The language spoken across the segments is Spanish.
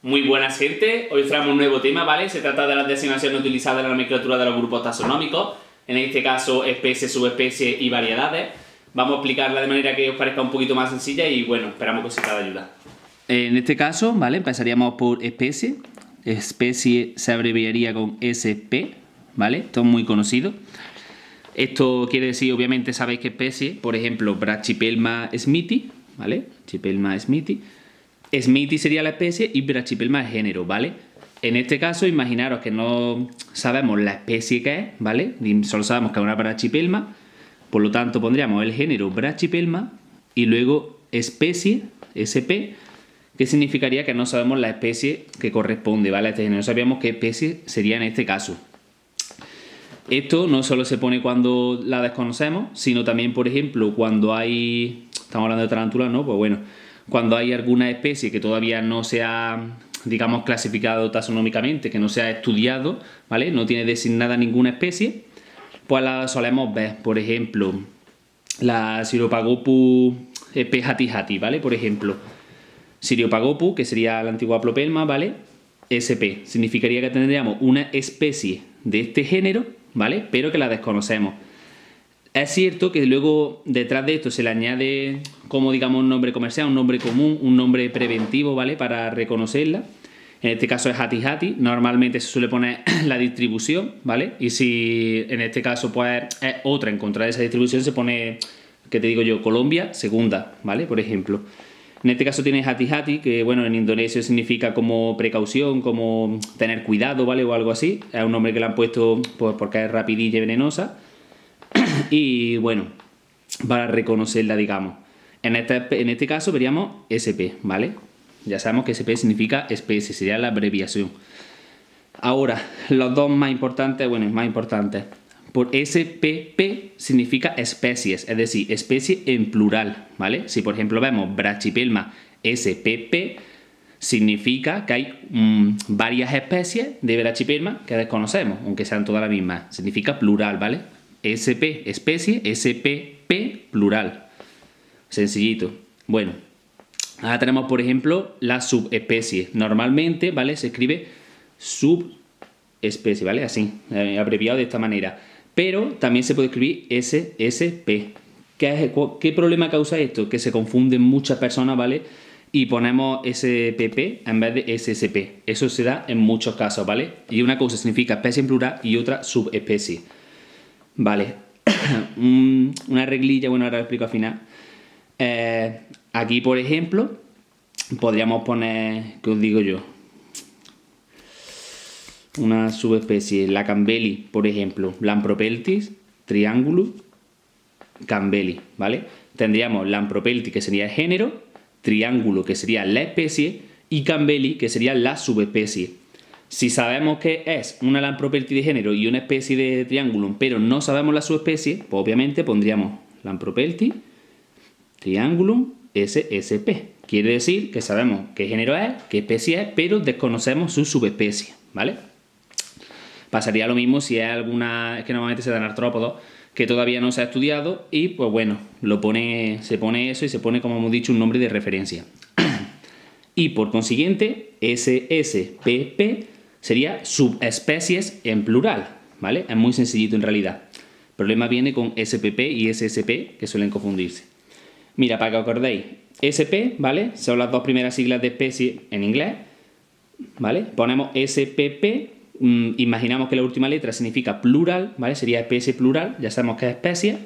Muy buenas, gente. Hoy traemos un nuevo tema, ¿vale? Se trata de las designaciones utilizadas en la nomenclatura de los grupos taxonómicos, en este caso especies, subespecies y variedades. Vamos a explicarla de manera que os parezca un poquito más sencilla y bueno, esperamos que os sirva de ayuda. En este caso, ¿vale? Empezaríamos por especie. Especie se abreviaría con SP, ¿vale? Esto es muy conocido. Esto quiere decir, obviamente, sabéis que especie, por ejemplo, Brachypelma smithi, ¿vale? Brachypelma smithi. Smithi sería la especie y Brachypelma el género, ¿vale? En este caso, imaginaros que no sabemos la especie que es, ¿vale? Solo sabemos que es una Brachypelma, por lo tanto pondríamos el género Brachypelma y luego especie, SP, que significaría que no sabemos la especie que corresponde, ¿vale? A este género. No sabíamos qué especie sería en este caso. Esto no solo se pone cuando la desconocemos, sino también, por ejemplo, cuando hay... Estamos hablando de tarántulas, ¿no? Pues bueno, cuando hay alguna especie que todavía no se ha, digamos, clasificado taxonómicamente, que no se ha estudiado, ¿vale? No tiene designada ninguna especie, pues la solemos ver. Por ejemplo, la Syriopagopus p. ¿vale? Por ejemplo, Syriopagopus, que sería la antigua Haplopelma, ¿vale? SP. Significaría que tendríamos una especie de este género, ¿vale? Pero que la desconocemos. Es cierto que luego detrás de esto se le añade como, digamos, un nombre comercial, un nombre común, un nombre preventivo, ¿vale? Para reconocerla. En este caso es Hattie. Normalmente se suele poner la distribución, ¿vale? Y si en este caso pues es otra en contra de esa distribución, se pone, ¿qué te digo yo? Colombia, segunda, ¿vale? Por ejemplo. En este caso tiene Hattie, que bueno, en indonesio significa como precaución, como tener cuidado, ¿vale? O algo así. Es un nombre que le han puesto pues porque es rapidilla y venenosa. Y bueno, para reconocerla, digamos. En este caso veríamos SP, ¿vale? Ya sabemos que SP significa especie, sería la abreviación. Ahora, los dos más importantes, por SPP significa especies, es decir, especie en plural, ¿vale? Si por ejemplo vemos Brachypelma SPP, significa que hay varias especies de Brachypelma que desconocemos, aunque sean todas las mismas. Significa plural, ¿vale? SP, especie, SPP, plural. Sencillito. Bueno, ahora tenemos, por ejemplo, la subespecie. Normalmente, ¿vale? Se escribe subespecie, ¿vale? Así, abreviado de esta manera. Pero también se puede escribir SSP. ¿Qué problema causa esto? Que se confunden muchas personas, ¿vale? Y ponemos SPP en vez de SSP. Eso se da en muchos casos, ¿vale? Y una cosa significa especie en plural y otra subespecie. Vale, una reglilla, bueno, ahora lo explico al final. Aquí, por ejemplo, podríamos poner, ¿qué os digo yo? Una subespecie, la Campbelli, por ejemplo, Lampropeltis, triángulo, Campbelli, ¿vale? Tendríamos Lampropeltis, que sería el género, triángulo, que sería la especie, y Campbelli, que sería la subespecie. Si sabemos que es una Lampropeltis de género y una especie de triángulo, pero no sabemos la subespecie, pues obviamente pondríamos Lampropeltis, triángulo, SSP. Quiere decir que sabemos qué género es, qué especie es, pero desconocemos su subespecie, ¿vale? Pasaría lo mismo si es alguna, es que normalmente se dan artrópodos que todavía no se ha estudiado y pues bueno, se pone eso y se pone, como hemos dicho, un nombre de referencia. Y por consiguiente, SSPP sería subespecies en plural, ¿vale? Es muy sencillito en realidad. El problema viene con SPP y SSP, que suelen confundirse. Mira, para que os acordéis, SP, ¿vale? Son las dos primeras siglas de especie en inglés, ¿vale? Ponemos SPP, imaginamos que la última letra significa plural, ¿vale? Sería especie plural, ya sabemos que es especie.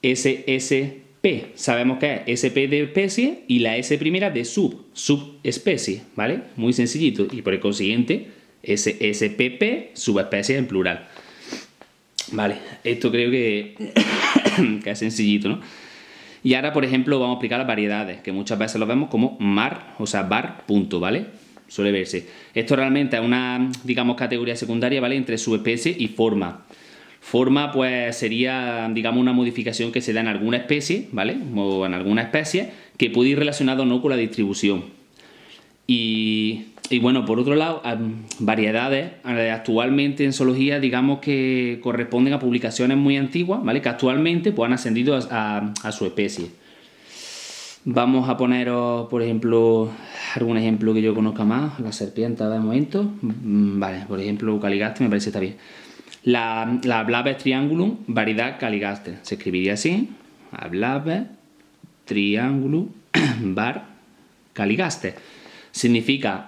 SSP, sabemos que es SP de especie y la S primera de subespecie, ¿vale? Muy sencillito. Y por el consiguiente, SSPP, subespecie en plural. Vale, esto creo que es sencillito, ¿no? Y ahora, por ejemplo, vamos a explicar las variedades, que muchas veces lo vemos como mar, o sea, var, punto, ¿vale? Suele verse. Esto realmente es una, digamos, categoría secundaria, ¿vale? Entre subespecie y forma. Forma, pues, sería, digamos, una modificación que se da en alguna especie, ¿vale? O en alguna especie, que puede ir relacionado o no con la distribución. Y bueno, por otro lado, variedades actualmente en zoología, digamos que corresponden a publicaciones muy antiguas, ¿vale? Que actualmente pues, han ascendido a su especie. Vamos a poneros, por ejemplo, algún ejemplo que yo conozca más. La serpiente, de momento. Vale, por ejemplo, Caligaster me parece que está bien. La Blaber triangulum, variedad Caligaster. Se escribiría así. Blaber triangulum var Caligaster. Significa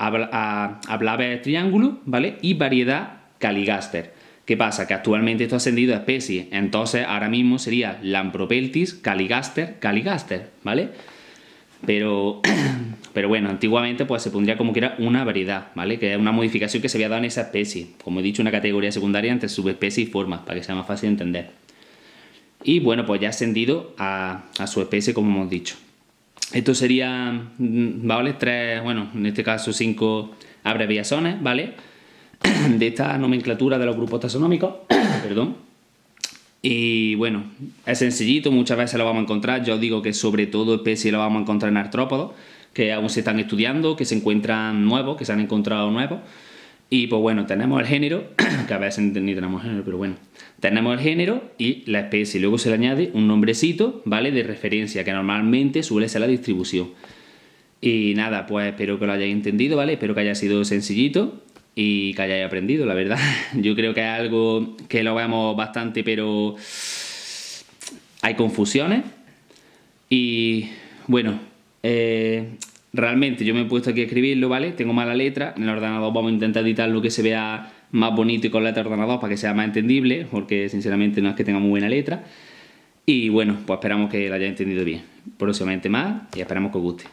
Blaber triangulum, ¿vale? Y variedad Caligaster. ¿Qué pasa? Que actualmente esto ha ascendido a especie. Entonces, ahora mismo sería Lampropeltis Caligaster, ¿vale? Pero bueno, antiguamente pues se pondría como que era una variedad, ¿vale? Que es una modificación que se había dado en esa especie. Como he dicho, una categoría secundaria entre subespecie y forma, para que sea más fácil de entender. Y bueno, pues ya ha ascendido a su especie, como hemos dicho. Esto sería, ¿vale? 3, bueno, en este caso 5 abreviaciones, ¿vale? De esta nomenclatura de los grupos taxonómicos, perdón. Y bueno, es sencillito, muchas veces lo vamos a encontrar. Yo digo que sobre todo especies lo vamos a encontrar en artrópodos, que aún se están estudiando, que se encuentran nuevos, que se han encontrado nuevos. Y pues bueno, tenemos el género, que a veces ni tenemos género, pero bueno. Tenemos el género y la especie. Luego se le añade un nombrecito, ¿vale? De referencia, que normalmente suele ser la distribución. Y nada, pues espero que lo hayáis entendido, ¿vale? Espero que haya sido sencillito y que hayáis aprendido, la verdad. Yo creo que es algo que lo vemos bastante, pero hay confusiones. Y bueno, realmente yo me he puesto aquí a escribirlo, ¿vale? Tengo mala letra. En el ordenador vamos a intentar editar lo que se vea más bonito y con letra de ordenador para que sea más entendible, porque sinceramente no es que tenga muy buena letra. Y bueno, pues esperamos que lo hayáis entendido bien. Próximamente más y esperamos que os guste.